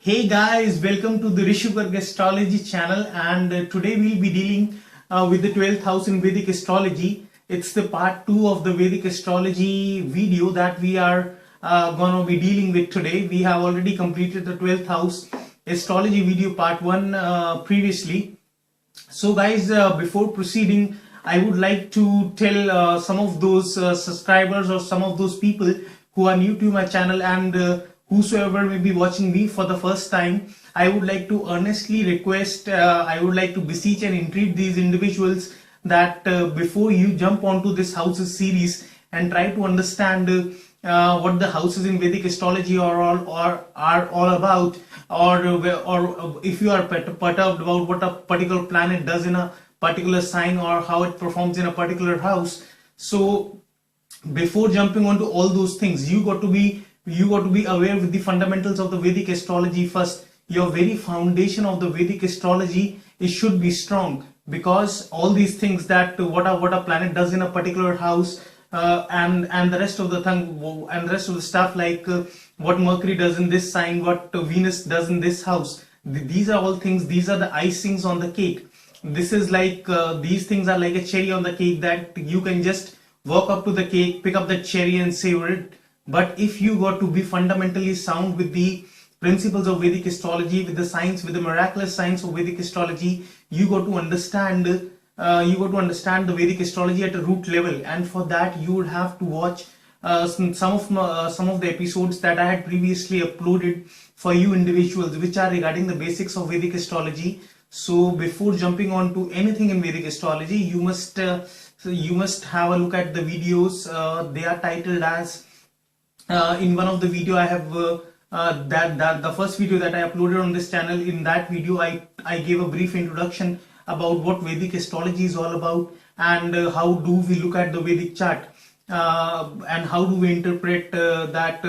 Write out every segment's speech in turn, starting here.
Hey guys, welcome to the Rishugarg Astrology channel, and today we'll be dealing with the 12th house in Vedic astrology. It's the part 2 of the Vedic astrology video that we are going to be dealing with today. We have already completed the 12th house astrology video part 1 previously. So guys, before proceeding, I would like to tell some of those subscribers or some of those people who are new to my channel and whosoever may be watching me for the first time, I would like to earnestly request, I would like to beseech and entreat these individuals that before you jump onto this houses series and try to understand what the houses in Vedic astrology are all about, or if you are perturbed about what a particular planet does in a particular sign or how it performs in a particular house. So before jumping onto all those things, you got to be aware with the fundamentals of the Vedic astrology first. Your very foundation of the Vedic astrology, it should be strong, because all these things that what a planet does in a particular house, and the rest of the thing and the rest of the stuff, like what Mercury does in this sign, what Venus does in this house, these are all things, these are the icings on the cake. This is like these things are like a cherry on the cake that you can just walk up to the cake, pick up the cherry and savor it. But if you got to be fundamentally sound with the principles of Vedic astrology, with the science, with the miraculous science of Vedic astrology, you got to understand the Vedic astrology at a root level. And for that, you would have to watch some of the episodes that I had previously uploaded for you individuals, which are regarding the basics of Vedic astrology. So before jumping on to anything in Vedic astrology, you must have a look at the videos. They are titled as in one of the video I have that the first video that I uploaded on this channel. In that video, I gave a brief introduction about what Vedic astrology is all about, and how do we look at the Vedic chart, and how do we interpret that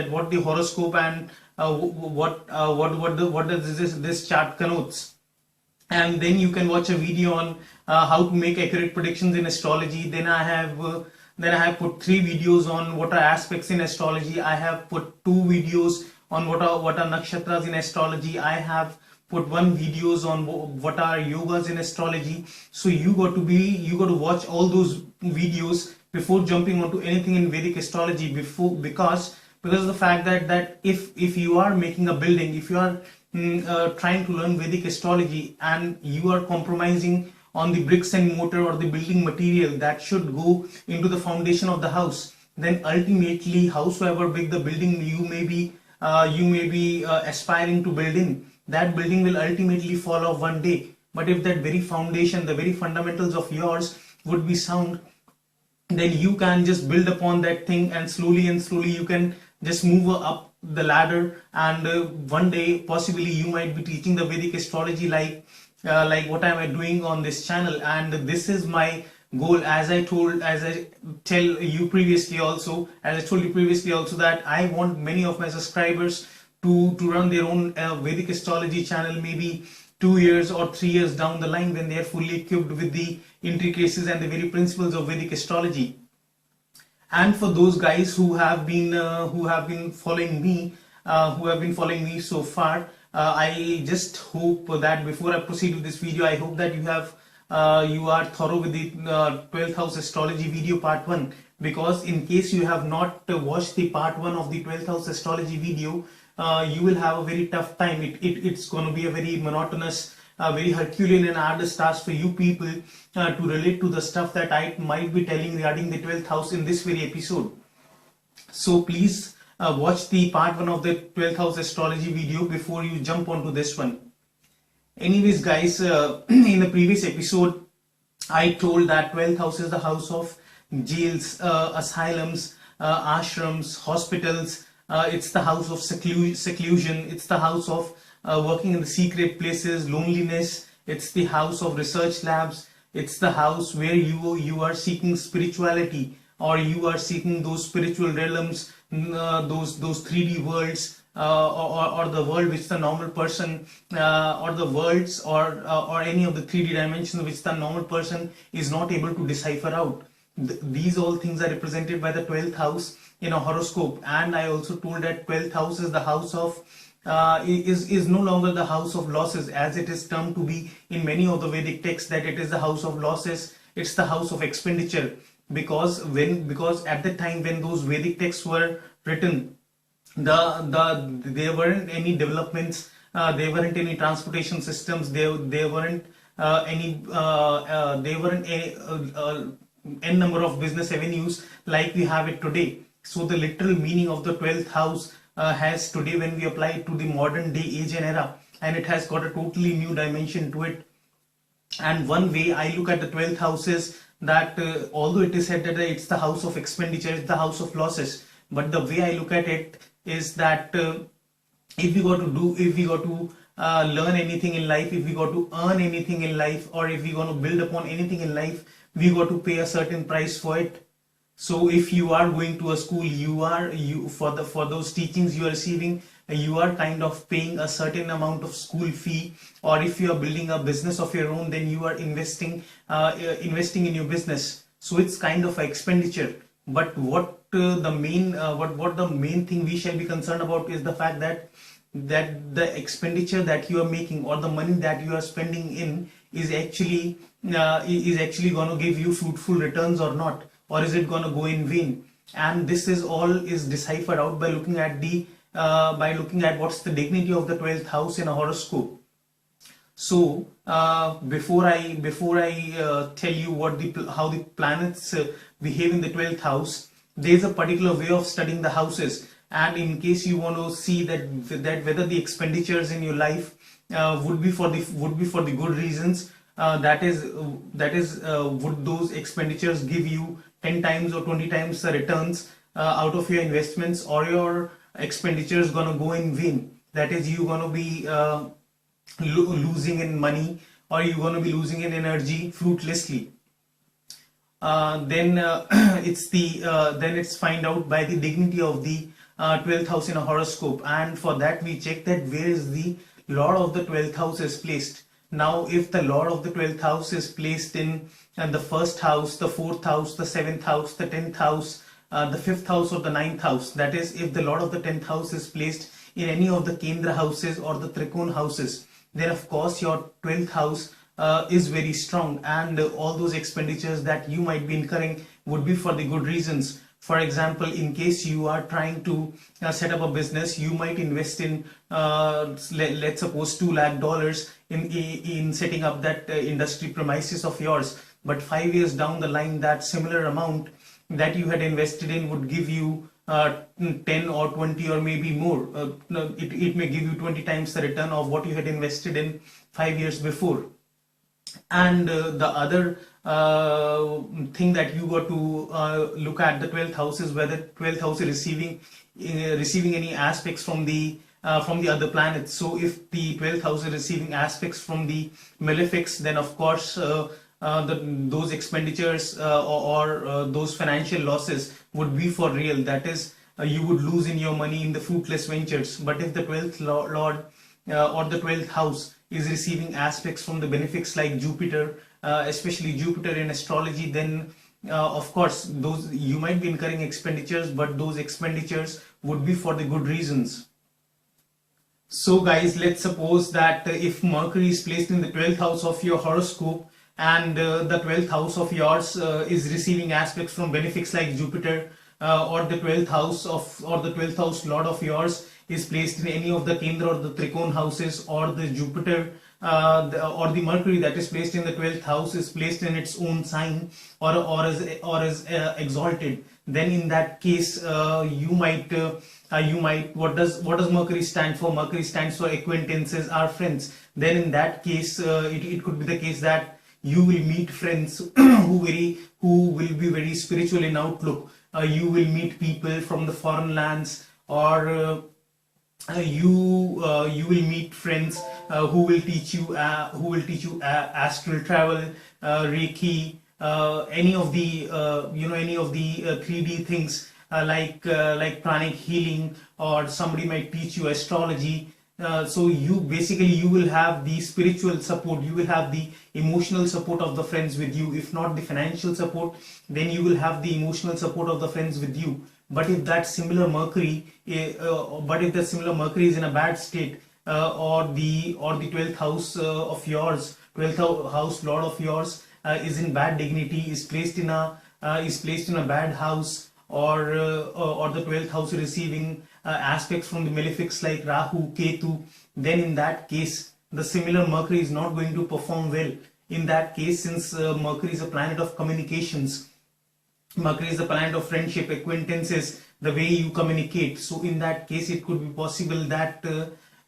what the horoscope and what does this chart connotes. And then you can watch a video on how to make accurate predictions in astrology. Then I have put 3 videos on what are aspects in astrology. I have put 2 videos on what are nakshatras in astrology. I have put 1 videos on what are yogas in astrology. So you got to watch all those videos before jumping onto anything in Vedic astrology, because of the fact that if you are making a building, if you are trying to learn Vedic astrology and you are compromising on the bricks and mortar or the building material that should go into the foundation of the house, then ultimately, howsoever big the building you may be aspiring to build in, that building will ultimately fall off one day. But if that very foundation, the very fundamentals of yours would be sound, then you can just build upon that thing, and slowly you can just move up the ladder, and one day possibly you might be teaching the Vedic astrology like what am I doing on this channel. And this is my goal, as I told you previously also, that I want many of my subscribers to run their own Vedic astrology channel, maybe 2 years or 3 years down the line, when they are fully equipped with the intricacies and the very principles of Vedic astrology. And for those guys who have been following me so far, I just hope that before I proceed with this video, I hope that you are thorough with the 12th house astrology video part 1, because in case you have not watched the part 1 of the 12th house astrology video, you will have a very tough time. It's going to be a very monotonous, very Herculean and arduous task for you people to relate to the stuff that I might be telling regarding the 12th house in this very episode. So please watch the part 1 of the 12th house astrology video before you jump onto this one. Anyways guys, in the previous episode, I told that 12th house is the house of jails, asylums, ashrams, hospitals. It's the house of seclusion. It's the house of working in the secret places, loneliness. It's the house of research labs. It's the house where you are seeking spirituality, or you are seeking those spiritual realms, those 3D worlds, or the world which the normal person, or the worlds, or any of the 3D dimensions which the normal person is not able to decipher out. These all things are represented by the 12th house in a horoscope. And I also told that 12th house is the house of is no longer the house of losses, as it is termed to be in many of the Vedic texts, that it is the house of losses, it's the house of expenditure. Because at the time when those Vedic texts were written, there weren't any developments, there weren't any transportation systems, there weren't any n number of business avenues like we have it today. So the literal meaning of the 12th house has today, when we apply it to the modern day age and era, and it has got a totally new dimension to it. And one way I look at the 12th house is that although it is said that it's the house of expenditure, it's the house of losses, but the way I look at it is that if we got to learn anything in life, if we got to earn anything in life, or if we got to build upon anything in life, we got to pay a certain price for it. So if you are going to a school, for those teachings you are receiving, you are kind of paying a certain amount of school fee. Or if you are building a business of your own, then you are investing in your business. So it's kind of an expenditure. But what the main thing we shall be concerned about is the fact that the expenditure that you are making, or the money that you are spending in, is actually going to give you fruitful returns or not, or is it going to go in vain. And this is deciphered out by looking at what's the dignity of the 12th house in a horoscope. So before I tell you how the planets behave in the 12th house, there is a particular way of studying the houses. And in case you want to see that whether the expenditures in your life would be for the good reasons, that is would those expenditures give you 10 times or 20 times the returns out of your investments, or your expenditures gonna go in vain, that is you gonna be losing in money, or you're gonna be losing in energy fruitlessly. Then it's find out by the dignity of the 12th house in a horoscope, and for that we check that where is the lord of the 12th house is placed. Now if the lord of the 12th house is placed in the first house, the fourth house, the seventh house, the 10th house, the fifth house, or the ninth house, that is if the lord of the 10th house is placed in any of the Kendra houses or the Trikon houses, then of course your 12th house is very strong, and all those expenditures that you might be incurring would be for the good reasons. For example, in case you are trying to set up a business, you might invest in let's suppose $2 lakh in setting up that industry premises of yours. But 5 years down the line, that similar amount that you had invested in would give you 10 or 20 or maybe more. It may give you 20 times the return of what you had invested in 5 years before. And the other thing that you got to look at the 12th house is whether 12th house is receiving any aspects from the other planets. So if the 12th house is receiving aspects from the malefics, then of course those expenditures or those financial losses would be for real. That is, you would lose in your money in the fruitless ventures. But if the 12th lord or the 12th house is receiving aspects from the benefics like Jupiter, especially Jupiter in astrology, then of course those you might be incurring expenditures, but those expenditures would be for the good reasons. So guys, let's suppose that if Mercury is placed in the 12th house of your horoscope, and the 12th house of yours is receiving aspects from benefics like Jupiter, or the 12th house lord of yours is placed in any of the Kendra or the Trikon houses, or the Jupiter or the Mercury that is placed in the 12th house is placed in its own sign, or is exalted, then in that case you might what does Mercury stand for? Mercury stands for acquaintances, our friends. Then in that case it could be the case that you will meet friends who will be very spiritual in outlook. You will meet people from the foreign lands, or you will meet friends who will teach you astral travel, Reiki, any of the 3D things like pranic healing, or somebody might teach you astrology. So you basically, you will have the spiritual support, you will have the emotional support of the friends with you. If not the financial support, then you will have the emotional support of the friends with you. But if that similar Mercury, but if the similar Mercury is in a bad state, or the 12th house of yours, 12th house lord of yours is in bad dignity, is placed in a bad house, or the 12th house is receiving aspects from the malefics like Rahu, Ketu, then in that case the similar Mercury is not going to perform well. In that case, since Mercury is a planet of communications, Mercury is the planet of friendship, acquaintances, the way you communicate. So in that case, it could be possible that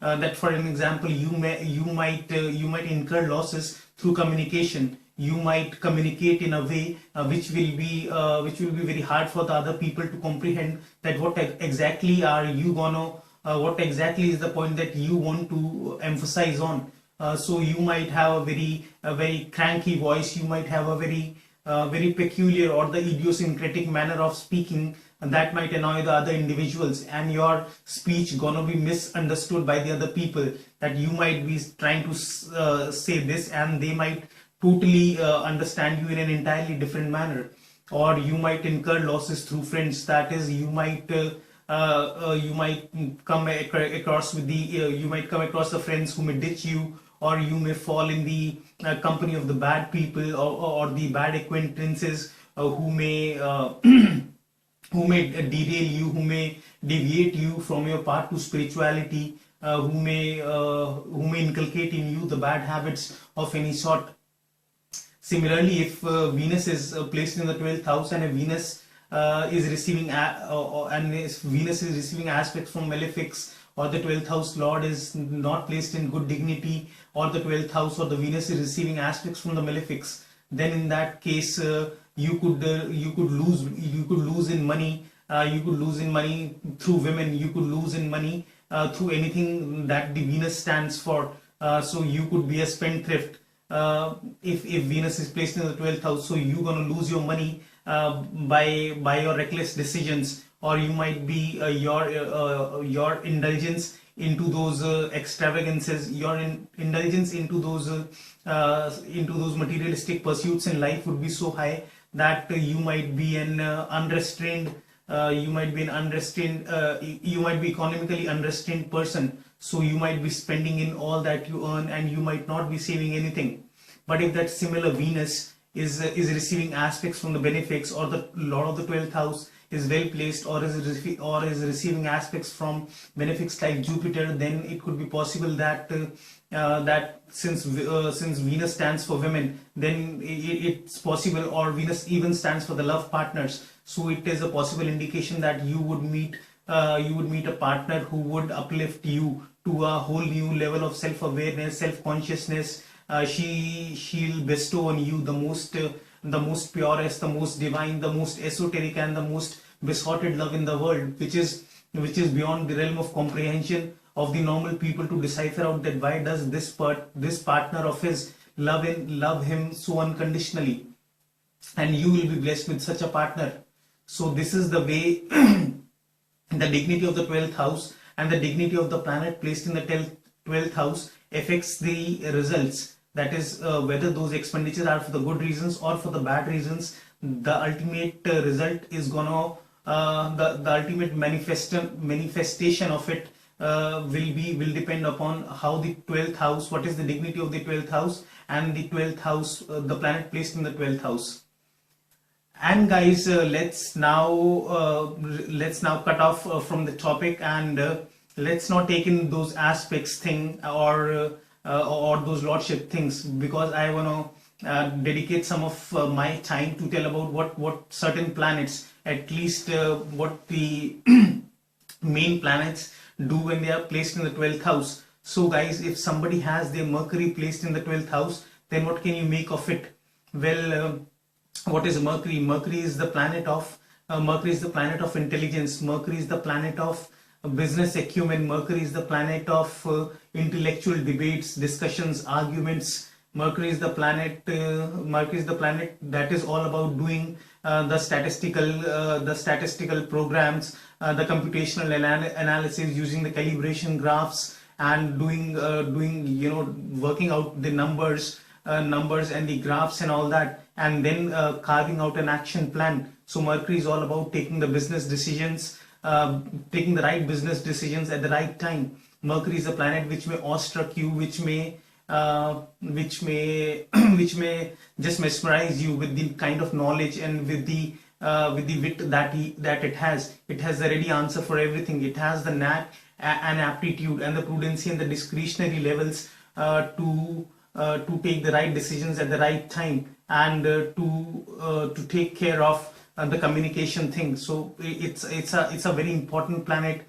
that, for an example, you might incur losses through communication. You might communicate in a way which will be very hard for the other people to comprehend, that what exactly are you gonna what exactly is the point that you want to emphasize on. So you might have a very cranky voice, you might have a very peculiar or the idiosyncratic manner of speaking, and that might annoy the other individuals, and your speech gonna be misunderstood by the other people, that you might be trying to say this and they might totally understand you in an entirely different manner. Or you might incur losses through friends, that is, you might come across with the you might come across the friends who may ditch you, or you may fall in the company of the bad people, or the bad acquaintances who may who may derail you, who may deviate you from your path to spirituality, who may inculcate in you the bad habits of any sort. Similarly, if Venus is placed in the 12th house, and Venus is receiving Venus is receiving aspects from malefics, or the 12th house lord is not placed in good dignity, or the 12th house or the Venus is receiving aspects from the malefics, then in that case you could lose in money. You could lose in money through women. You could lose in money through anything that the Venus stands for. So you could be a spendthrift if Venus is placed in the 12th house. So you're gonna lose your money by your reckless decisions, or you might be your indulgence into those extravagances, your indulgence into those materialistic pursuits in life would be so high that you might be an unrestrained you might be economically unrestrained person. So you might be spending in all that you earn, and you might not be saving anything. But if that similar Venus is receiving aspects from the benefics, or the lord of the 12th house is well placed, or is receiving aspects from benefics like Jupiter, then it could be possible that since Venus stands for women, then it's possible, or Venus even stands for the love partners. So it is a possible indication that you would meet a partner who would uplift you to a whole new level of self-awareness, self-consciousness. She'll bestow on you the most purest, the most divine, the most esoteric, and the most besotted love in the world, which is beyond the realm of comprehension of the normal people to decipher out, that why does this partner of his love him so unconditionally, and you will be blessed with such a partner. So this is the way the dignity of the 12th house and the dignity of the planet placed in the 12th house affects the results. That is, whether those expenditures are for the good reasons or for the bad reasons, the ultimate result is gonna the ultimate manifestation of it will depend upon how the 12th house, what is the dignity of the 12th house, and the 12th house, the planet placed in the 12th house. And guys, let's now cut off from the topic, and let's not take in those aspects thing, or those lordship things, because I want to dedicate some of my time to tell about what certain planets, at least what the main planets do when they are placed in the 12th house. So guys, if somebody has their Mercury placed in the 12th house, then what can you make of it? Well, what is Mercury? Mercury is the planet of intelligence. Mercury is the planet of business acumen. Mercury is the planet of intellectual debates, discussions, arguments. Mercury is the planet that is all about doing the statistical programs, the computational analysis, using the calibration graphs, and doing working out the numbers and the graphs and all that, and then carving out an action plan. So Mercury is all about taking the business decisions, taking the right business decisions at the right time. Mercury is a planet which may awestruck you, which may just mesmerize you with the kind of knowledge and with the wit that it has. It has the ready answer for everything. It has the knack and aptitude and the prudency and the discretionary levels to take the right decisions at the right time, and to take care of the communication thing. So it's a very important planet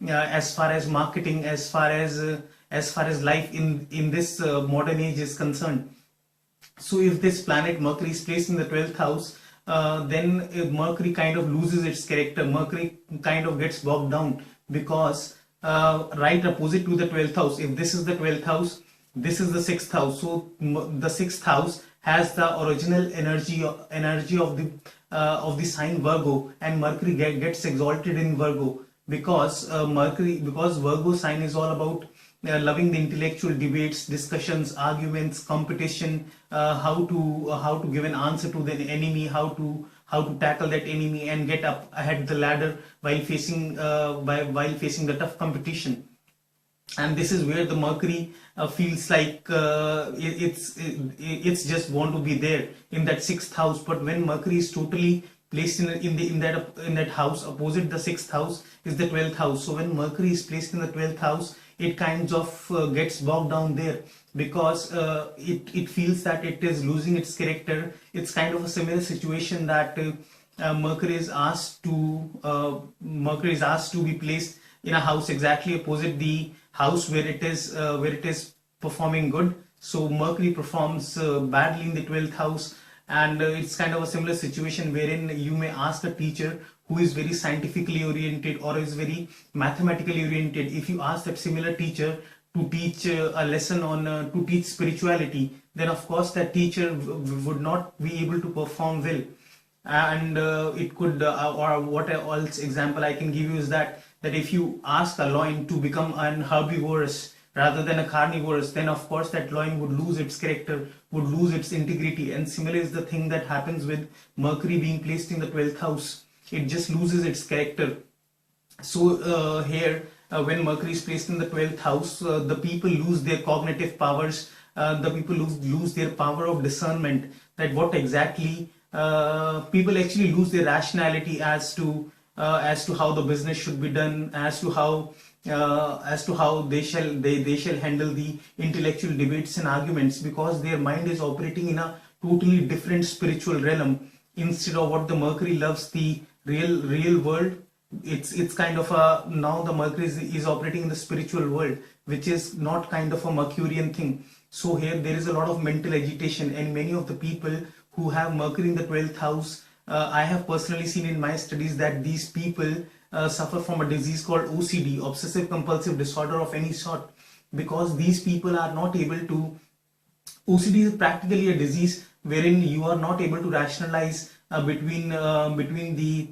as far as marketing, as far as life in this modern age is concerned. So if this planet Mercury is placed in the 12th house, then Mercury kind of loses its character. Mercury kind of gets bogged down, because right opposite to the 12th house, if this is the 12th house, this is the 6th house. So the 6th house has the original energy of the sign Virgo, and Mercury gets exalted in Virgo, because Virgo sign is all about loving the intellectual debates, discussions, arguments, competition, how to give an answer to the enemy, how to tackle that enemy and get up ahead the ladder while facing the tough competition. And this is where the Mercury feels like it's just want to be there in that 6th house. But when Mercury is totally placed in that house, opposite the 6th house is the 12th house. So when Mercury is placed in the 12th house, it kind of gets bogged down there, because it feels that it is losing its character. It's kind of a similar situation that Mercury is asked to be placed in a house exactly opposite the house where it is performing good. So Mercury performs badly in the 12th house, and it's kind of a similar situation wherein you may ask a teacher who is very scientifically oriented or is very mathematically oriented. If you ask that similar teacher to teach a lesson on to teach spirituality, then of course that teacher would not be able to perform well. And it could or what else example I can give you is that if you ask a lion to become an herbivorous rather than a carnivorous, then of course that lion would lose its character, would lose its integrity. And similar is the thing that happens with Mercury being placed in the 12th house. It just loses its character. So here when Mercury is placed in the 12th house, the people lose their cognitive powers, the people lose their power of discernment, that what exactly people actually lose their rationality as to how the business should be done, as to how they shall handle the intellectual debates and arguments, because their mind is operating in a totally different spiritual realm. Instead of what the Mercury loves, the real world, it's kind of a, now the Mercury is operating in the spiritual world, which is not kind of a Mercurian thing. So here there is a lot of mental agitation, and many of the people who have Mercury in the 12th house, I have personally seen in my studies that these people suffer from a disease called OCD, obsessive compulsive disorder of any sort, because these people are not able to. OCD is practically a disease wherein you are not able to rationalize between the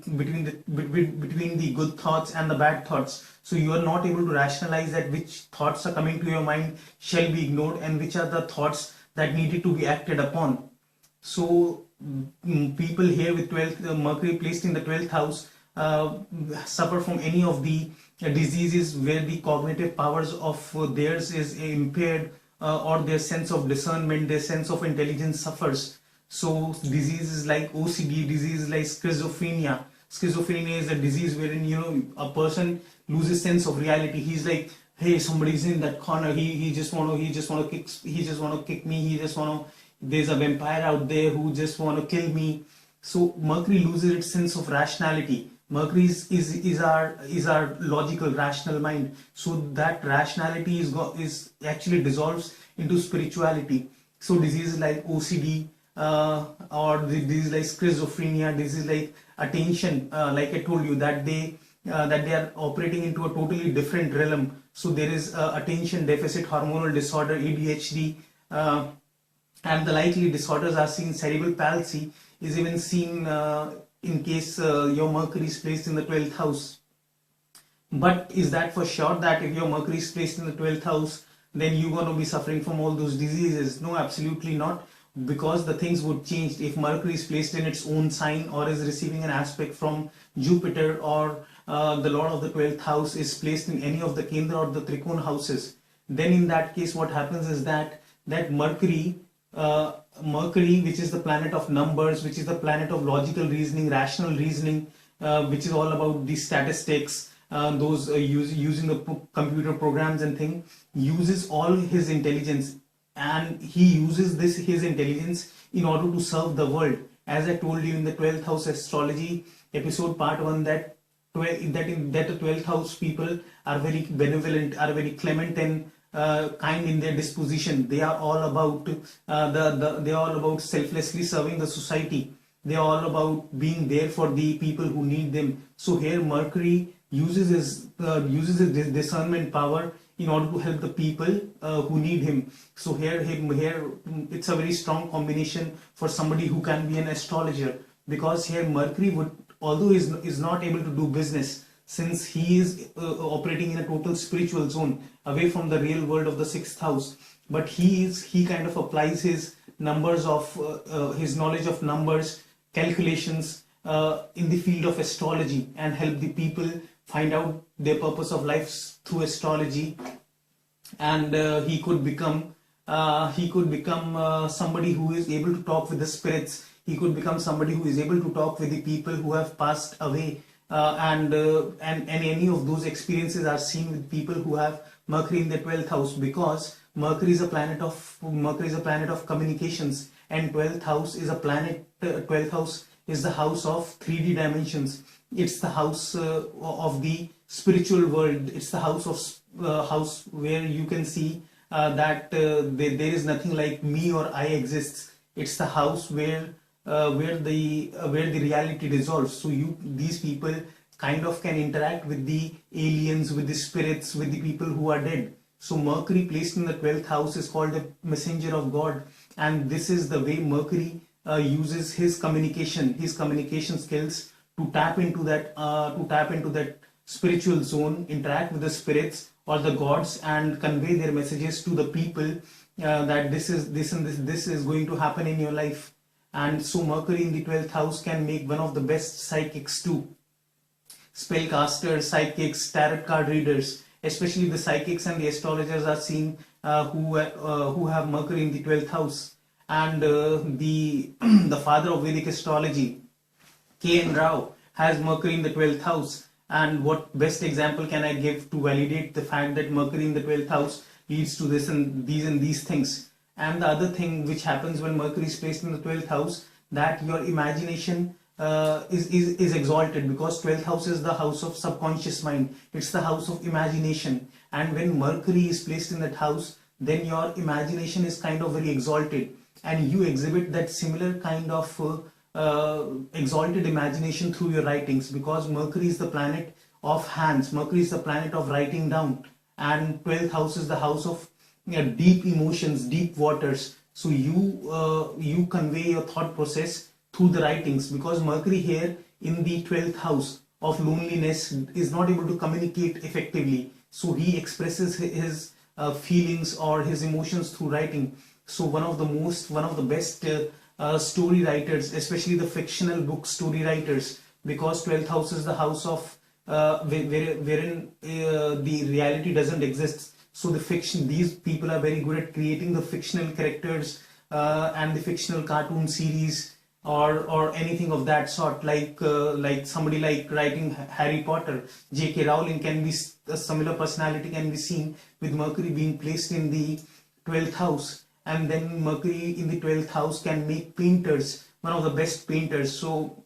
good thoughts and the bad thoughts. So you are not able to rationalize that which thoughts are coming to your mind shall be ignored and which are the thoughts that needed to be acted upon. So people here with 12th Mercury placed in the 12th house suffer from any of the diseases where the cognitive powers of theirs is impaired, or their sense of discernment, their sense of intelligence suffers. So diseases like OCD, diseases like schizophrenia. Schizophrenia is a disease wherein a person loses sense of reality. He's like, hey, somebody's in that corner. He just want to kick me. There's a vampire out there who just want to kill me. So Mercury loses its sense of rationality. Mercury is our logical, rational mind. So that rationality is actually dissolves into spirituality. So diseases like OCD, or diseases like schizophrenia, diseases like attention, like I told you, that they are operating into a totally different realm. So there is attention deficit hormonal disorder, ADHD, and the likely disorders are seen. Cerebral palsy is even seen in case your Mercury is placed in the 12th house. But is that for sure that if your Mercury is placed in the 12th house, then you're going to be suffering from all those diseases? No, absolutely not, because the things would change if Mercury is placed in its own sign or is receiving an aspect from Jupiter, or the Lord of the 12th house is placed in any of the Kendra or the Trikona houses. Then in that case, what happens is that Mercury, which is the planet of numbers, which is the planet of logical reasoning, rational reasoning, which is all about the statistics, using the computer programs and thing, uses all his intelligence, and he uses his intelligence in order to serve the world. As I told you in the 12th house astrology episode part 1, that the 12th house people are very benevolent, are very clement and kind in their disposition. They are all about they are all about selflessly serving the society. They are all about being there for the people who need them. So here Mercury uses his discernment power in order to help the people who need him. So here it's a very strong combination for somebody who can be an astrologer, because here Mercury would, although is not able to do business, since he is operating in a total spiritual zone away from the real world of the 6th house, but he kind of applies his numbers of his knowledge of numbers, calculations in the field of astrology, and help the people find out their purpose of life through astrology. And he could become somebody who is able to talk with the spirits. He could become somebody who is able to talk with the people who have passed away, and any of those experiences are seen with people who have Mercury in the 12th house, because Mercury is a planet of communications, and 12th house is a planet. 12th house is the house of 3D dimensions. It's the house of the spiritual world. It's the house where you can see that there is nothing like me or I exists. It's the house where the reality dissolves. So these people kind of can interact with the aliens, with the spirits, with the people who are dead. So Mercury placed in the 12th house is called a messenger of God, and this is the way Mercury uses his communication skills to tap into that spiritual zone, interact with the spirits or the gods, and convey their messages to the people that this is going to happen in your life. And so Mercury in the 12th house can make one of the best psychics too. Spellcasters, psychics, tarot card readers, especially the psychics and the astrologers are seen who have Mercury in the 12th house. And the the father of Vedic astrology, K.N. Rao, has Mercury in the 12th house. And what best example can I give to validate the fact that Mercury in the 12th house leads to this and these things? And the other thing which happens when Mercury is placed in the 12th house, that your imagination is exalted, because 12th house is the house of subconscious mind. It's the house of imagination. And when Mercury is placed in that house, then your imagination is kind of very exalted, and you exhibit that similar kind of exalted imagination through your writings, because Mercury is the planet of hands. Mercury is the planet of writing down, and 12th house is the house of deep emotions, deep waters. So you convey your thought process through the writings, because Mercury here in the 12th house of loneliness is not able to communicate effectively. So he expresses his feelings or his emotions through writing. So one of the best story writers, especially the fictional book story writers, because 12th house is the house of wherein the reality doesn't exist. So these people are very good at creating the fictional characters and the fictional cartoon series or anything of that sort, like somebody like writing Harry Potter. J.K. Rowling can be a similar personality, can be seen with Mercury being placed in the 12th house. And then Mercury in the 12th house can make painters one of the best painters. So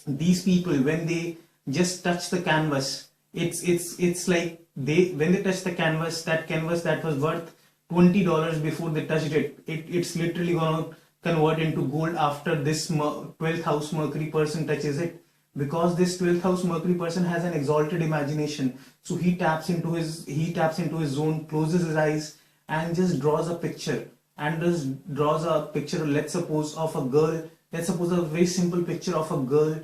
these people, when they just touch the canvas, it's like when they touch the canvas that was worth $20 before they touched it's literally gonna convert into gold after this 12th house Mercury person touches it, because this 12th house Mercury person has an exalted imagination. So he taps into his zone, closes his eyes, and just draws a picture. Let's suppose, of a girl. Let's suppose a very simple picture of a girl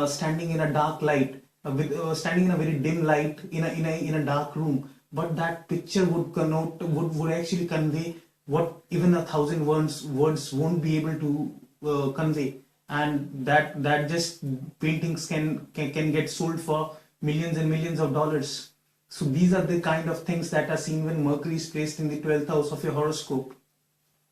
standing in a dark light, with standing in a very dim light in a dark room, but that picture would connote would actually convey what even 1,000 words won't be able to convey. And that just paintings can get sold for millions and millions of dollars. So these are the kind of things that are seen when Mercury is placed in the 12th house of your horoscope.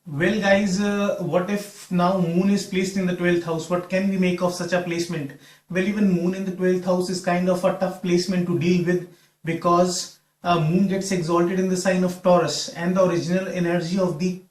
Well, guys, what if now Moon is placed in the 12th house? What can we make of such a placement? Well, even Moon in the 12th house is kind of a tough placement to deal with, because Moon gets exalted in the sign of Taurus, and the original energy of the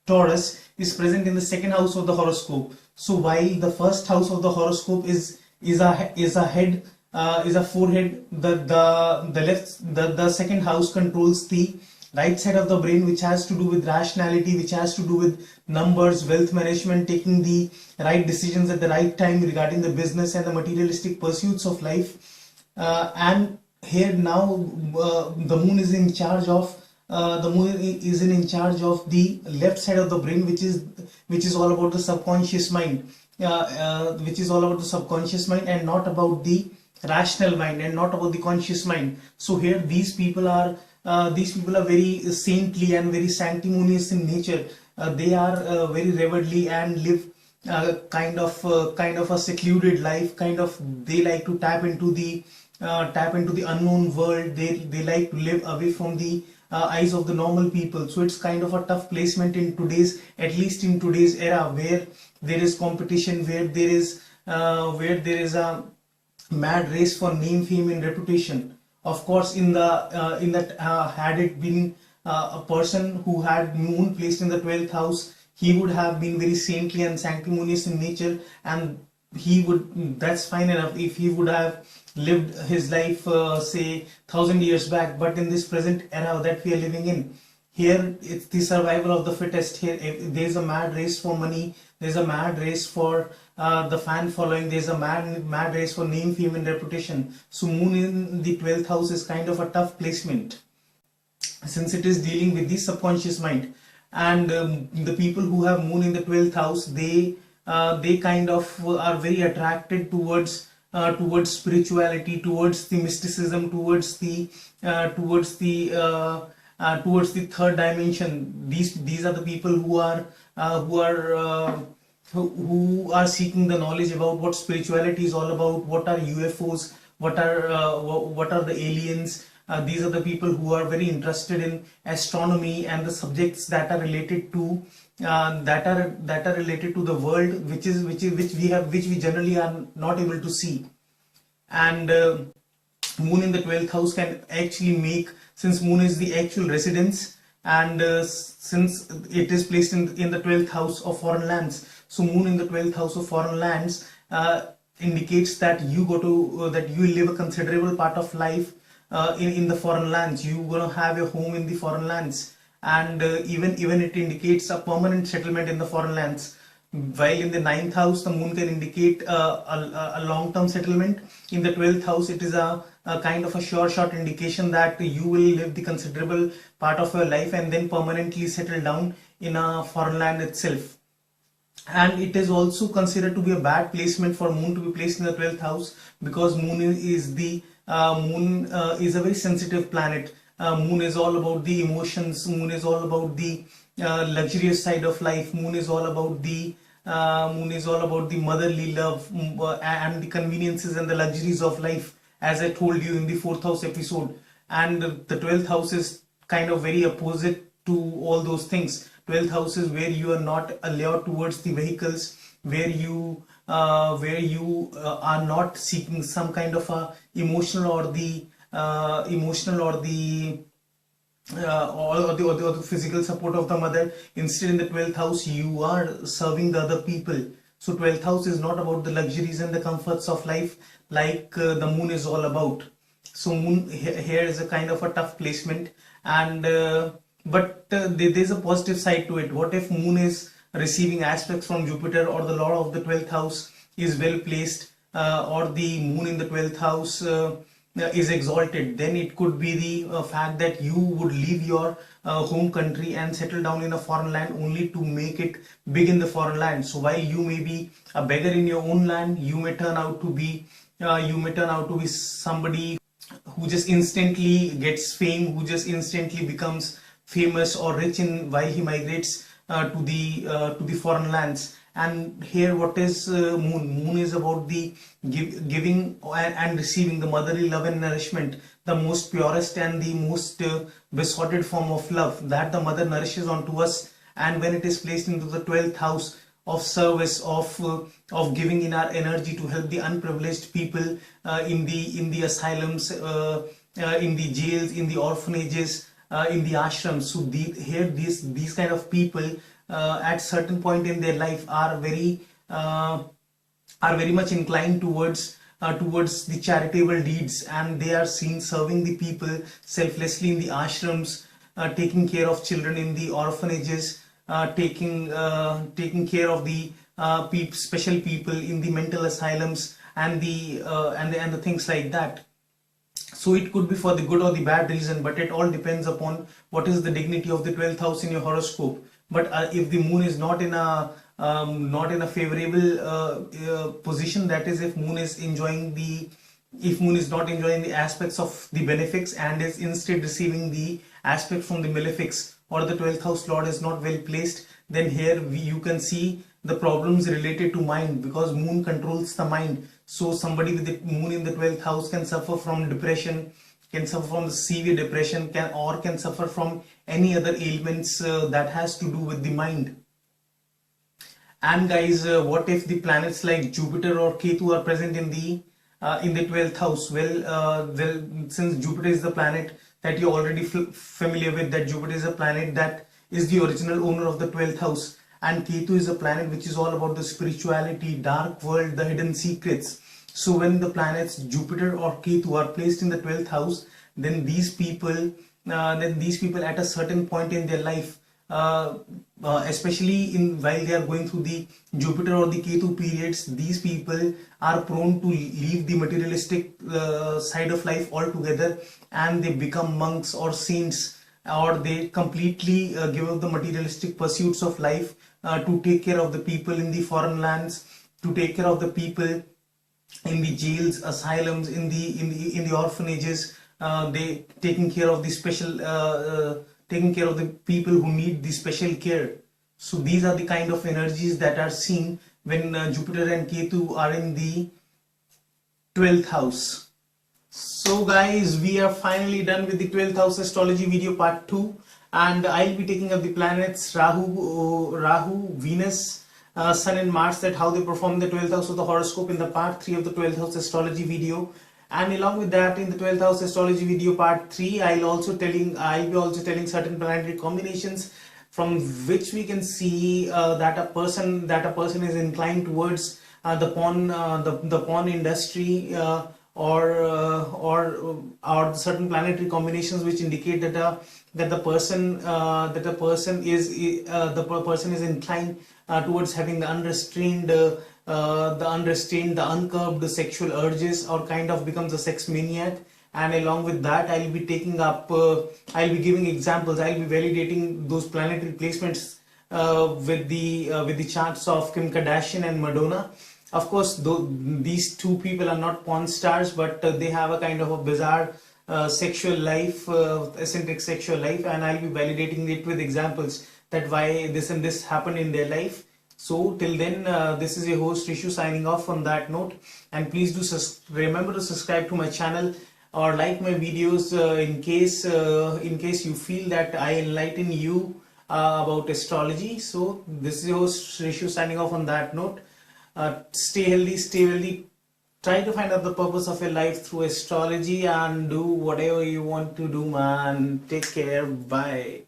Taurus is present in the second house of the horoscope. So while the first house of the horoscope is a head, is a forehead, the second house controls the right side of the brain, which has to do with rationality, which has to do with numbers, wealth management, taking the right decisions at the right time regarding the business and the materialistic pursuits of life. And here now the moon is in charge of the left side of the brain, which is all about the subconscious mind, and not about the rational mind, and not about the conscious mind. So here these people are very saintly and very sanctimonious in nature. They are very reverently and live kind of a secluded life. They like to tap into the unknown world. They like to live away from the eyes of the normal people. So it's kind of a tough placement in at least in today's era, where there is competition, where there is a mad race for name, fame, and reputation. Of course, had it been a person who had Moon placed in the 12th house, he would have been very saintly and sanctimonious in nature, and that's fine enough if he would have lived his life, say 1,000 years back. But in this present era that we are living in, here it's the survival of the fittest. Here there's a mad race for money, there's a mad race for the fan following, there's a mad race for name, fame, and reputation. So Moon in the 12th house is kind of a tough placement, since it is dealing with the subconscious mind. And the people who have Moon in the 12th house, they kind of are very attracted towards spirituality, towards the mysticism, towards the third dimension. These are the people who are seeking the knowledge about what spirituality is all about. What are UFOs? What are the aliens? These are the people who are very interested in astronomy and the subjects that are related to the world, which we generally are not able to see. And Moon in the 12th house can actually make, since Moon is the actual residence, and since it is placed in the 12th house of foreign lands, so Moon in the 12th house of foreign lands indicates that you live a considerable part of life in the foreign lands. You gonna have a home in the foreign lands, and even it indicates a permanent settlement in the foreign lands. While in the 9th house, the Moon can indicate a long-term settlement. In the 12th house, it is a kind of a short indication that you will live the considerable part of your life and then permanently settle down in a foreign land itself. And it is also considered to be a bad placement for Moon to be placed in the 12th house, because Moon is a very sensitive planet. Moon is all about the emotions. Moon is all about the luxurious side of life. Moon is all about the motherly love, and the conveniences and the luxuries of life, as I told you in the 4th house episode. And the 12th house is kind of very opposite to all those things. 12th house is where you are not allured towards the vehicles, where you are not seeking some kind of a emotional or the physical support of the mother. Instead, in the 12th house, you are serving the other people. So 12th house is not about the luxuries and the comforts of life like the Moon is all about. So Moon here is a kind of a tough placement, and but there's a positive side to it. What if Moon is receiving aspects from Jupiter, or the Lord of the 12th house is well placed, or the Moon in the 12th house is exalted? Then it could be the fact that you would leave your home country and settle down in a foreign land, only to make it big in the foreign land. So while you may be a beggar in your own land, you may turn out to be you may turn out to be somebody who just instantly gets fame, who just instantly becomes famous or rich in while he migrates to the foreign lands. And here, what is moon? Moon is about the giving and receiving the motherly love and nourishment, the most purest and the most besotted form of love that the mother nourishes onto us. And when it is placed into the 12th house of service, of giving in our energy to help the unprivileged people in the asylums, in the jails, in the orphanages, in the ashrams. So here these kind of people at certain point in their life are very much inclined towards the charitable deeds, and they are seen serving the people selflessly in the ashrams, taking care of children in the orphanages, taking care of the special people in the mental asylums, and the things like that. So it could be for the good or the bad reason, but it all depends upon what is the dignity of the 12th house in your horoscope. But if the moon is not in a favorable position, that is, if moon is not enjoying the aspects of the benefics and is instead receiving the aspect from the malefics, or the 12th house lord is not well placed, then here you can see the problems related to mind, because moon controls the mind. So somebody with the moon in the 12th house can suffer from depression, can suffer from severe depression, can suffer from any other ailments that has to do with the mind. And guys, what if the planets like Jupiter or Ketu are present in the 12th house? Well, since Jupiter is the planet that you're already familiar with, that Jupiter is a planet that is the original owner of the 12th house, and Ketu is a planet which is all about the spirituality, dark world, the hidden secrets. So when the planets Jupiter or Ketu are placed in the 12th house, then these people at a certain point in their life, especially while they are going through the Jupiter or the Ketu periods, these people are prone to leave the materialistic side of life altogether, and they become monks or saints, or they completely give up the materialistic pursuits of life to take care of the people in the foreign lands, to take care of the people in the jails, asylums, in the orphanages. They taking care of the taking care of the people who need the special care. So these are the kind of energies that are seen when Jupiter and Ketu are in the 12th house. So guys, we are finally done with the 12th house astrology video part 2, and I'll be taking up the planets Rahu, Venus, Sun and Mars, that how they perform in the 12th house of the horoscope in the part 3 of the 12th house astrology video. And along with that, in the 12th house astrology video part 3, I'll be also telling certain planetary combinations from which we can see that a person is inclined towards the pawn industry, or certain planetary combinations which indicate that the person is inclined towards having the unrestrained, the uncurbed sexual urges, or kind of becomes a sex maniac. And along with that, I'll be giving examples. I'll be validating those planetary placements with the charts of Kim Kardashian and Madonna. Of course, these two people are not porn stars, but they have a kind of a bizarre sexual life, eccentric sexual life, and I'll be validating it with examples that why this and this happened in their life. So till then, this is your host Rishu signing off on that note, and please do remember to subscribe to my channel or like my videos in case you feel that I enlighten you about astrology. So this is your host Rishu signing off on that note. Stay healthy, stay wealthy. Try to find out the purpose of your life through astrology, and do whatever you want to do, man. Take care. Bye.